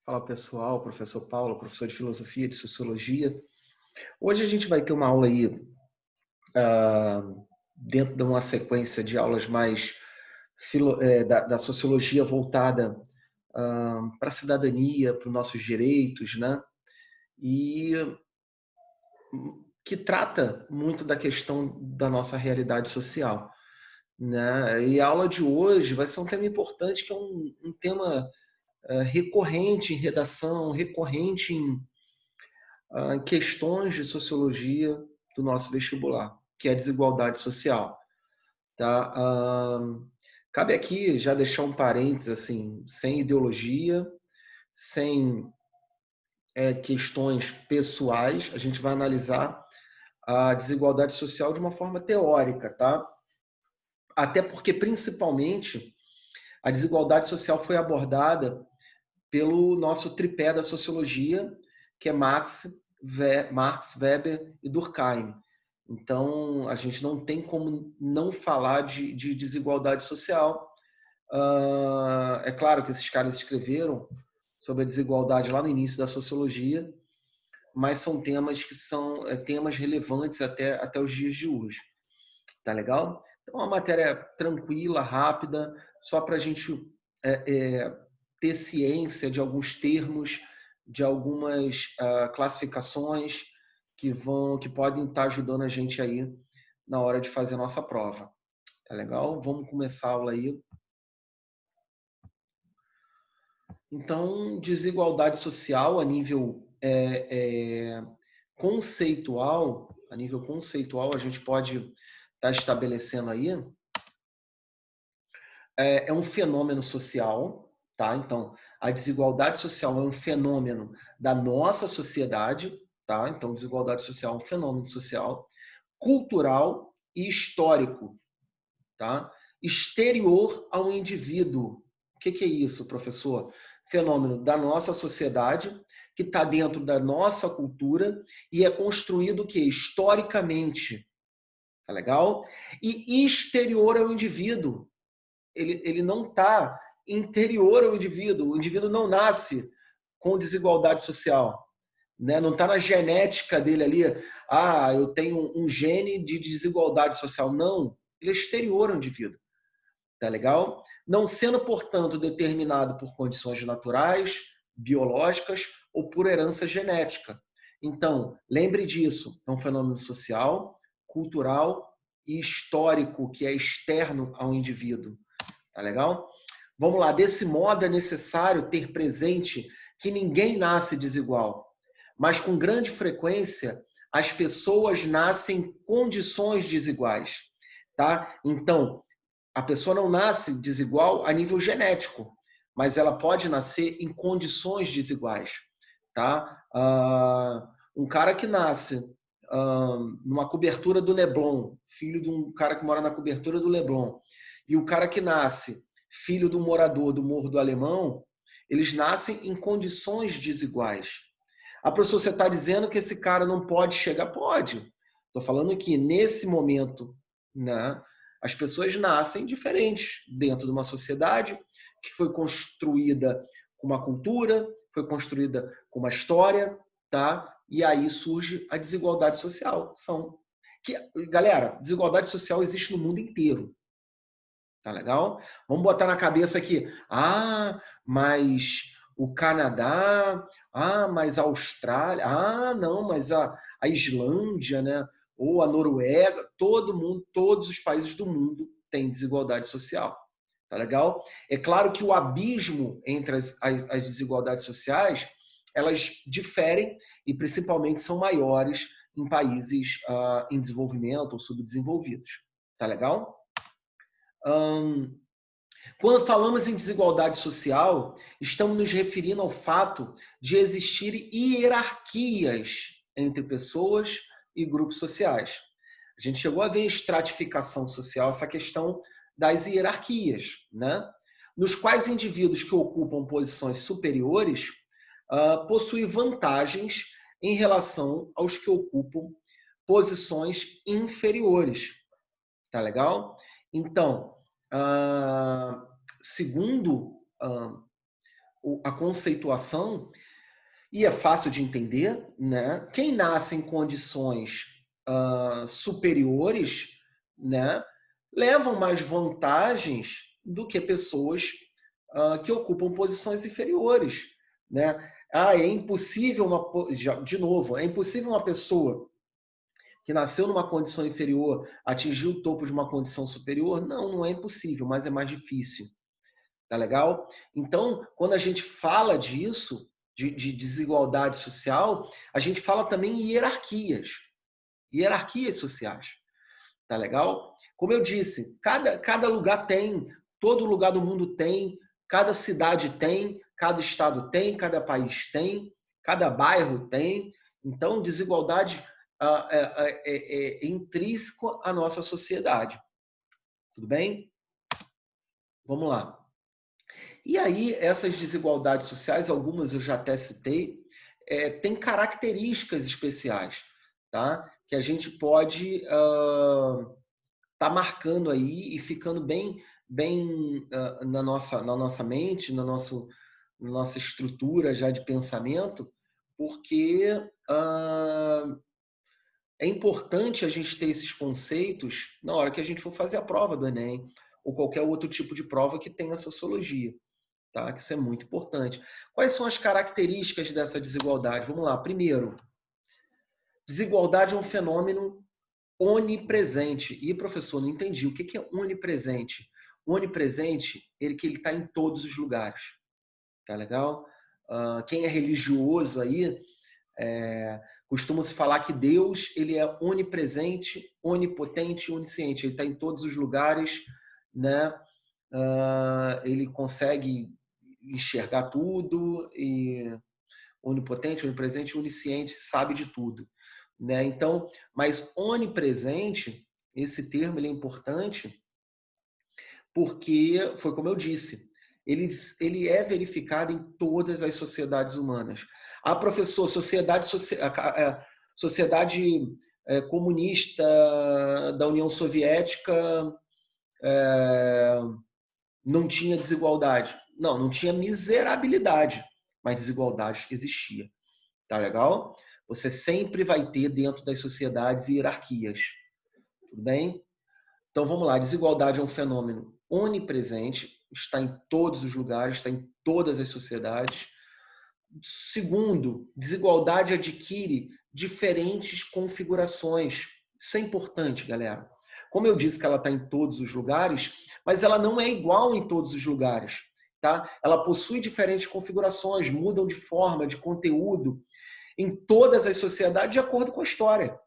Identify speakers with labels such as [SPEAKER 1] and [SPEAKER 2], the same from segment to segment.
[SPEAKER 1] Fala pessoal, professor Paulo, professor de filosofia, de sociologia. Hoje a gente vai ter uma aula aí, ah, dentro de uma sequência de aulas mais da sociologia voltada para a cidadania, para os nossos direitos, né? E que trata muito da questão da nossa realidade social, né? E a aula de hoje vai ser um tema importante, que é um tema recorrente em redação, recorrente em questões de sociologia do nosso vestibular, que é a desigualdade social. Tá? Cabe aqui já deixar um parênteses, assim, sem ideologia, sem questões pessoais, a gente vai analisar a desigualdade social de uma forma teórica, tá? Até porque, principalmente, a desigualdade social foi abordada pelo nosso tripé da sociologia, que é Marx, Weber e Durkheim. Então, a gente não tem como não falar de desigualdade social. É claro que esses caras escreveram sobre a desigualdade lá no início da sociologia, mas são temas que são temas relevantes até os dias de hoje. Tá legal? Então, uma matéria tranquila, rápida, só para a gente ter ciência de alguns termos, de algumas classificações que podem estar ajudando a gente aí na hora de fazer a nossa prova. Tá legal? Vamos começar a aula aí. Então, desigualdade social a nível conceitual, a gente pode estar estabelecendo aí é um fenômeno social, tá? Então, a desigualdade social é um fenômeno da nossa sociedade, tá? Então, desigualdade social é um fenômeno social, cultural e histórico, tá? Exterior ao indivíduo. O que é isso, professor? Fenômeno da nossa sociedade, que está dentro da nossa cultura e é construído o quê? Historicamente, tá legal? E exterior ao indivíduo, ele não está interior ao indivíduo. O indivíduo não nasce com desigualdade social, né? Não está na genética dele ali. Ah, eu tenho um gene de desigualdade social. Não, ele é exterior ao indivíduo. Tá legal? Não sendo, portanto, determinado por condições naturais, biológicas ou por herança genética. Então, lembre disso, é um fenômeno social, cultural e histórico que é externo ao indivíduo. Tá legal? Vamos lá. Desse modo, é necessário ter presente que ninguém nasce desigual, mas com grande frequência as pessoas nascem em condições desiguais. Tá? Então, a pessoa não nasce desigual a nível genético, mas ela pode nascer em condições desiguais. Tá? Um cara que nasce numa cobertura do Leblon, filho de um cara que mora na cobertura do Leblon, e o cara que nasce filho do morador do Morro do Alemão, eles nascem em condições desiguais. A professor, você está dizendo que esse cara não pode chegar? Pode. Estou falando que nesse momento, né, as pessoas nascem diferentes dentro de uma sociedade que foi construída com uma cultura, foi construída com uma história, tá? E aí surge a desigualdade social. Galera, desigualdade social existe no mundo inteiro. Tá legal? Vamos botar na cabeça aqui. Ah, mas o Canadá, mas a Austrália, não, mas a Islândia, né? Ou a Noruega, todo mundo, todos os países do mundo têm desigualdade social. Tá legal? É claro que o abismo entre as desigualdades sociais, elas diferem e principalmente são maiores em países em desenvolvimento ou subdesenvolvidos. Tá legal? Quando falamos em desigualdade social, estamos nos referindo ao fato de existirem hierarquias entre pessoas e grupos sociais. A gente chegou a ver estratificação social, essa questão das hierarquias, né? Nos quais indivíduos que ocupam posições superiores possuem vantagens em relação aos que ocupam posições inferiores. Tá legal? Então, segundo a conceituação, e é fácil de entender, né? Quem nasce em condições superiores, né, levam mais vantagens do que pessoas que ocupam posições inferiores, né? É impossível de novo, é impossível uma pessoa que nasceu numa condição inferior atingir o topo de uma condição superior? Não, não é impossível, mas é mais difícil. Tá legal? Então, quando a gente fala disso, de desigualdade social, a gente fala também em hierarquias sociais. Tá legal? Como eu disse, cada lugar tem, todo lugar do mundo tem, cada cidade tem, cada estado tem, cada país tem, cada bairro tem. Então, desigualdade é intrínseco à nossa sociedade. Tudo bem? Vamos lá. E aí, essas desigualdades sociais, algumas eu já até citei, têm características especiais, tá? Que a gente pode tá marcando aí e ficando bem na nossa mente, na nossa estrutura já de pensamento, porque é importante a gente ter esses conceitos na hora que a gente for fazer a prova do Enem ou qualquer outro tipo de prova que tenha sociologia. Tá? Que isso é muito importante. Quais são as características dessa desigualdade? Vamos lá. Primeiro, desigualdade é um fenômeno onipresente. E, professor, não entendi. O que é onipresente? Onipresente, que ele está em todos os lugares. Tá legal? Quem é religioso aí, costuma se falar que Deus ele é onipresente, onipotente e onisciente. Ele está em todos os lugares, né? Ele consegue enxergar tudo e onipotente, onipresente, onisciente, sabe de tudo, né? Então, mas onipresente, esse termo ele é importante porque foi como eu disse, ele é verificado em todas as sociedades humanas. Ah, professor, sociedade comunista da União Soviética não tinha desigualdade. Não, não tinha miserabilidade, mas desigualdade existia. Tá legal? Você sempre vai ter dentro das sociedades hierarquias. Tudo bem? Então vamos lá. Desigualdade é um fenômeno onipresente, está em todos os lugares, está em todas as sociedades. Segundo, desigualdade adquire diferentes configurações. Isso é importante, galera. Como eu disse que ela está em todos os lugares, mas ela não é igual em todos os lugares. Tá? Ela possui diferentes configurações, mudam de forma, de conteúdo, em todas as sociedades de acordo com a história.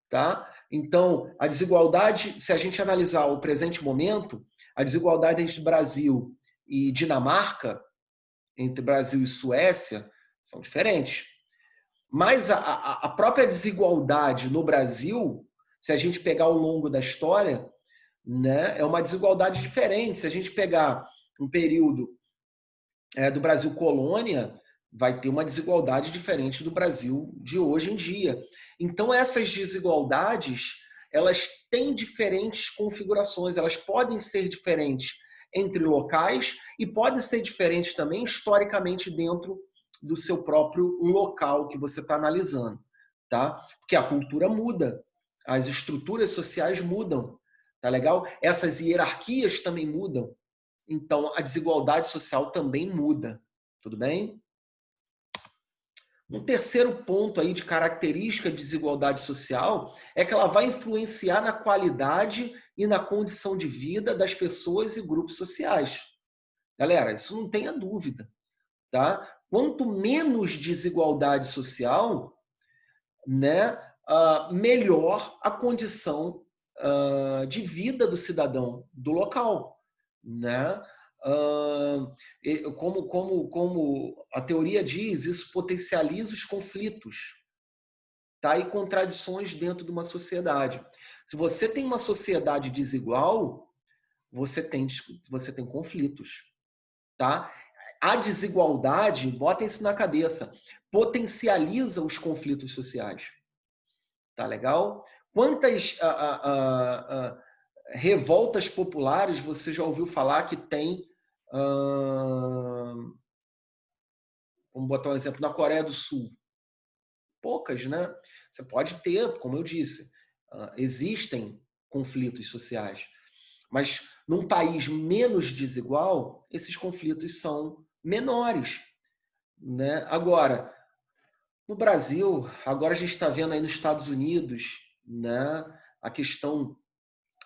[SPEAKER 1] Tá? Então, a desigualdade, se a gente analisar o presente momento, a desigualdade entre Brasil e Dinamarca, entre Brasil e Suécia, são diferentes. Mas a própria desigualdade no Brasil, se a gente pegar ao longo da história, né, é uma desigualdade diferente. Se a gente pegar um período do Brasil colônia, vai ter uma desigualdade diferente do Brasil de hoje em dia. Então, essas desigualdades, elas têm diferentes configurações, elas podem ser diferentes entre locais e podem ser diferentes também historicamente dentro do seu próprio local que você está analisando, tá? Porque a cultura muda, as estruturas sociais mudam, tá legal? Essas hierarquias também mudam. Então, a desigualdade social também muda. Tudo bem? Um terceiro ponto aí de característica de desigualdade social é que ela vai influenciar na qualidade e na condição de vida das pessoas e grupos sociais. Galera, isso não tenha dúvida, tá? Quanto menos desigualdade social, né, melhor a condição de vida do cidadão do local, né? Como a teoria diz, isso potencializa os conflitos, tá? E contradições dentro de uma sociedade. Se você tem uma sociedade desigual, você tem conflitos, tá? A desigualdade, botem isso na cabeça, potencializa os conflitos sociais. Tá legal? Quantas revoltas populares você já ouviu falar que tem Vamos botar um exemplo, na Coreia do Sul. Poucas, né? Você pode ter, como eu disse, existem conflitos sociais, mas num país menos desigual, esses conflitos são menores, né? Agora, no Brasil, agora a gente está vendo aí nos Estados Unidos, né, a questão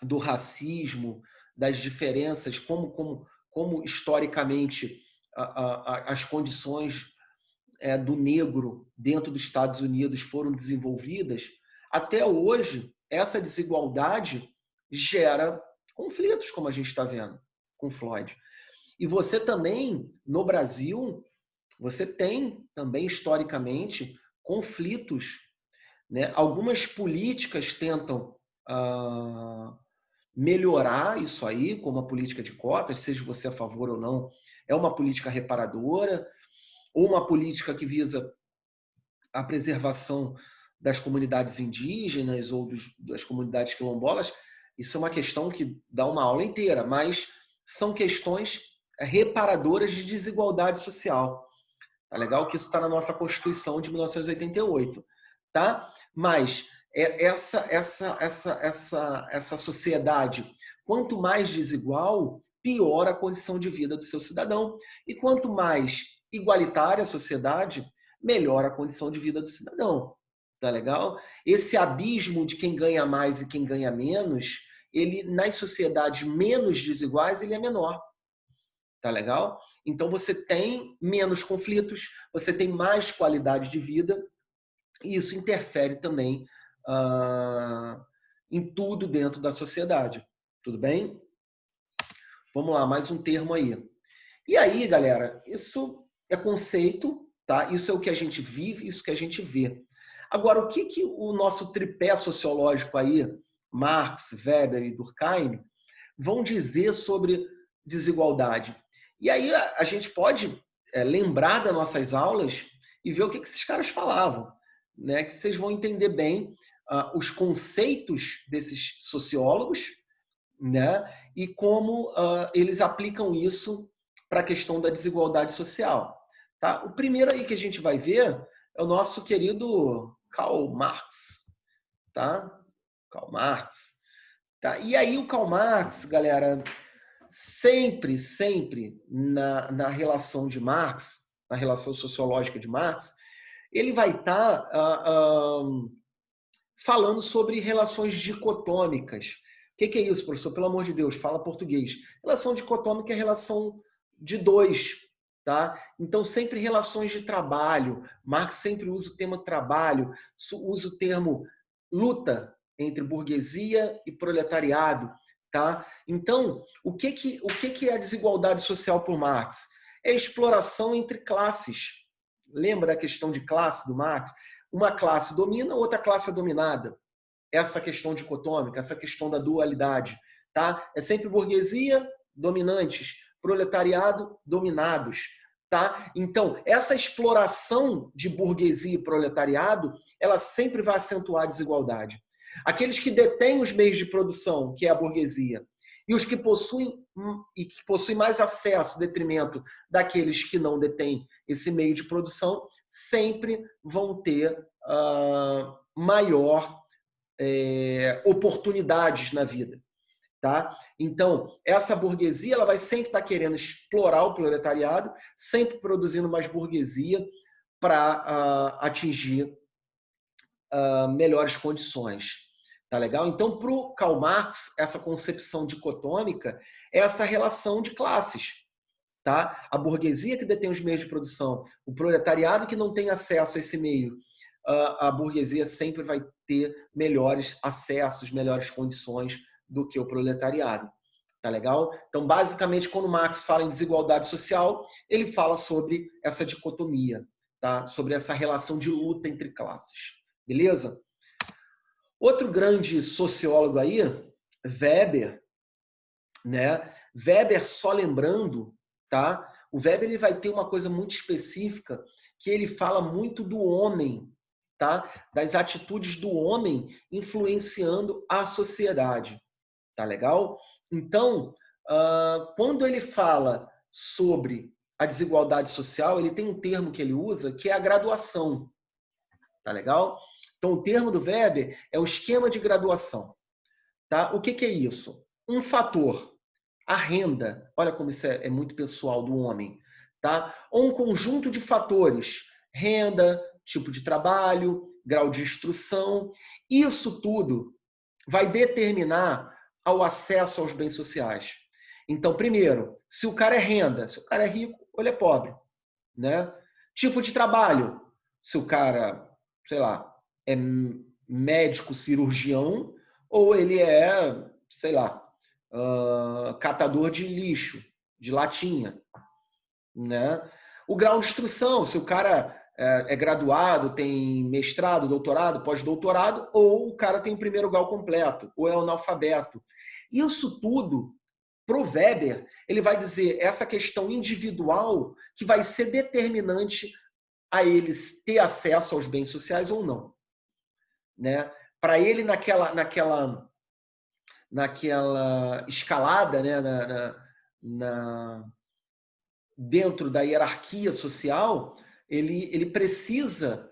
[SPEAKER 1] do racismo, das diferenças, como historicamente as condições do negro dentro dos Estados Unidos foram desenvolvidas. Até hoje, essa desigualdade gera conflitos, como a gente está vendo com Floyd. E você também, no Brasil, você tem também, historicamente, conflitos, né? Algumas políticas tentam melhorar isso aí, como a política de cotas, seja você a favor ou não, é uma política reparadora, ou uma política que visa a preservação das comunidades indígenas ou das comunidades quilombolas. Isso é uma questão que dá uma aula inteira, mas são questões reparadoras de desigualdade social. Tá legal? Que isso está na nossa Constituição de 1988, tá? Mas essa sociedade, quanto mais desigual, pior a condição de vida do seu cidadão. E quanto mais igualitária a sociedade, melhor a condição de vida do cidadão. Tá legal? Esse abismo de quem ganha mais e quem ganha menos, ele nas sociedades menos desiguais, ele é menor. Tá legal? Então você tem menos conflitos, você tem mais qualidade de vida, e isso interfere também em tudo dentro da sociedade. Tudo bem? Vamos lá, mais um termo aí. E aí, galera, isso é conceito, tá? Isso é o que a gente vive, isso que a gente vê. Agora, o que o nosso tripé sociológico aí, Marx, Weber e Durkheim, vão dizer sobre desigualdade? E aí a gente pode lembrar das nossas aulas e ver o que esses caras falavam, né? Que vocês vão entender bem os conceitos desses sociólogos, né? E como eles aplicam isso para a questão da desigualdade social. Tá? O primeiro aí que a gente vai ver é o nosso querido Karl Marx. Tá? Karl Marx. Tá? E aí o Karl Marx, galera, sempre na relação de Marx, na relação sociológica de Marx, ele vai estar falando sobre relações dicotômicas. O que é isso, professor? Pelo amor de Deus, fala português. Relação dicotômica é relação de dois, tá? Então, sempre relações de trabalho. Marx sempre usa o termo trabalho, usa o termo luta entre burguesia e proletariado, tá? Então, o que é a desigualdade social por Marx? É a exploração entre classes. Lembra da questão de classe do Marx? Uma classe domina, outra classe é dominada. Essa questão dicotômica, essa questão da dualidade, tá? É sempre burguesia, dominantes, proletariado, dominados, tá? Então, essa exploração de burguesia e proletariado, ela sempre vai acentuar a desigualdade. Aqueles que detêm os meios de produção, que é a burguesia, e os que possuem mais acesso, detrimento daqueles que não detêm esse meio de produção, sempre vão ter maior oportunidades na vida. Tá? Então, essa burguesia ela vai sempre estar querendo explorar o proletariado, sempre produzindo mais burguesia para atingir melhores condições. Tá legal? Então, para o Karl Marx, essa concepção dicotômica é essa relação de classes. Tá? A burguesia que detém os meios de produção, o proletariado que não tem acesso a esse meio, a burguesia sempre vai ter melhores acessos, melhores condições do que o proletariado. Tá legal? Então, basicamente, quando Marx fala em desigualdade social, ele fala sobre essa dicotomia, tá? Sobre essa relação de luta entre classes. Beleza? Outro grande sociólogo aí, Weber, né? Weber, só lembrando, tá? O Weber ele vai ter uma coisa muito específica, que ele fala muito do homem, tá? Das atitudes do homem influenciando a sociedade. Tá legal? Então, quando ele fala sobre a desigualdade social, ele tem um termo que ele usa, que é a graduação. Tá legal? Então, o termo do Weber é o esquema de graduação. Tá? O que é isso? Um fator, a renda, olha como isso é muito pessoal do homem, tá? Ou um conjunto de fatores, renda, tipo de trabalho, grau de instrução, isso tudo vai determinar o acesso aos bens sociais. Então, primeiro, se o cara é renda, se o cara é rico ou ele é pobre, né? Tipo de trabalho, se o cara, sei lá, é médico cirurgião ou ele é, sei lá, catador de lixo, de latinha, né? O grau de instrução, se o cara é graduado, tem mestrado, doutorado, pós-doutorado, ou o cara tem o primeiro grau completo, ou é analfabeto. Isso tudo, pro Weber, ele vai dizer essa questão individual que vai ser determinante a eles ter acesso aos bens sociais ou não, né? Para ele naquela escalada, né? Dentro da hierarquia social, ele precisa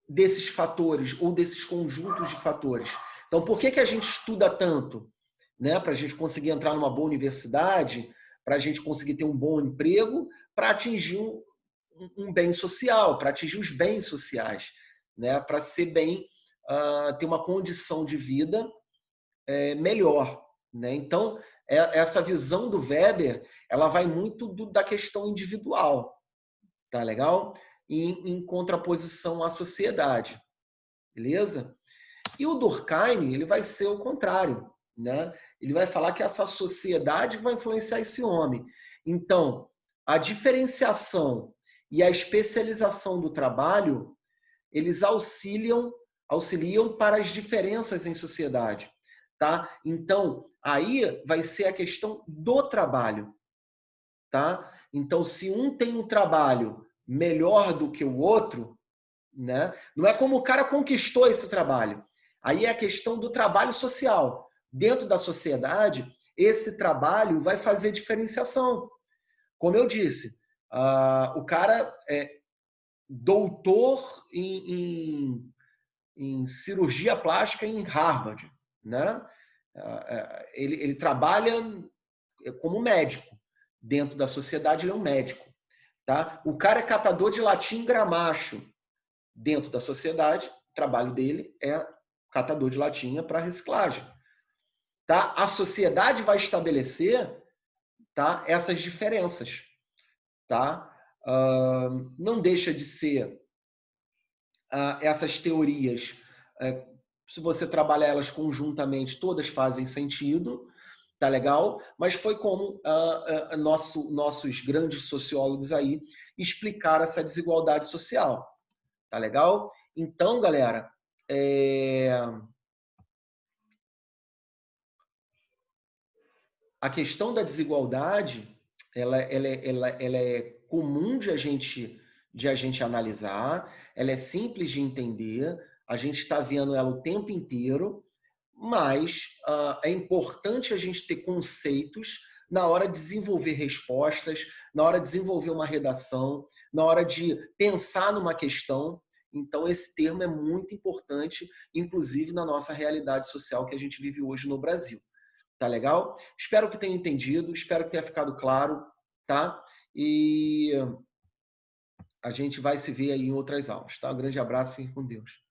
[SPEAKER 1] desses fatores ou desses conjuntos de fatores. Então, por que a gente estuda tanto? Né? Para a gente conseguir entrar numa boa universidade, para a gente conseguir ter um bom emprego, para atingir um bem social, para atingir os bens sociais, né? Para ser bem, ter uma condição de vida melhor. Né? Então, essa visão do Weber, ela vai muito da questão individual, tá legal? Em contraposição à sociedade, beleza? E o Durkheim, ele vai ser o contrário, né? Ele vai falar que essa sociedade vai influenciar esse homem. Então, a diferenciação e a especialização do trabalho, eles auxiliam para as diferenças em sociedade, tá? Então, aí vai ser a questão do trabalho, tá? Então, se um tem um trabalho melhor do que o outro, né? Não é como o cara conquistou esse trabalho. Aí é a questão do trabalho social. Dentro da sociedade, esse trabalho vai fazer diferenciação. Como eu disse, o cara é doutor em cirurgia plástica em Harvard, né? Ele trabalha como médico. Dentro da sociedade, ele é um médico. Tá? O cara é catador de latim em Gramacho. Dentro da sociedade, o trabalho dele é catador de latinha para reciclagem. Tá? A sociedade vai estabelecer, tá, essas diferenças. Tá? Não deixa de ser essas teorias, se você trabalhar elas conjuntamente, todas fazem sentido, tá legal? Mas foi como nossos grandes sociólogos aí explicaram essa desigualdade social, tá legal? Então, galera, a questão da desigualdade, ela é comum de a gente analisar, ela é simples de entender, a gente está vendo ela o tempo inteiro, mas é importante a gente ter conceitos na hora de desenvolver respostas, na hora de desenvolver uma redação, na hora de pensar numa questão. Então, esse termo é muito importante, inclusive na nossa realidade social que a gente vive hoje no Brasil. Tá legal? Espero que tenha entendido, espero que tenha ficado claro, tá? E a gente vai se ver aí em outras aulas, tá? Um grande abraço, fique com Deus.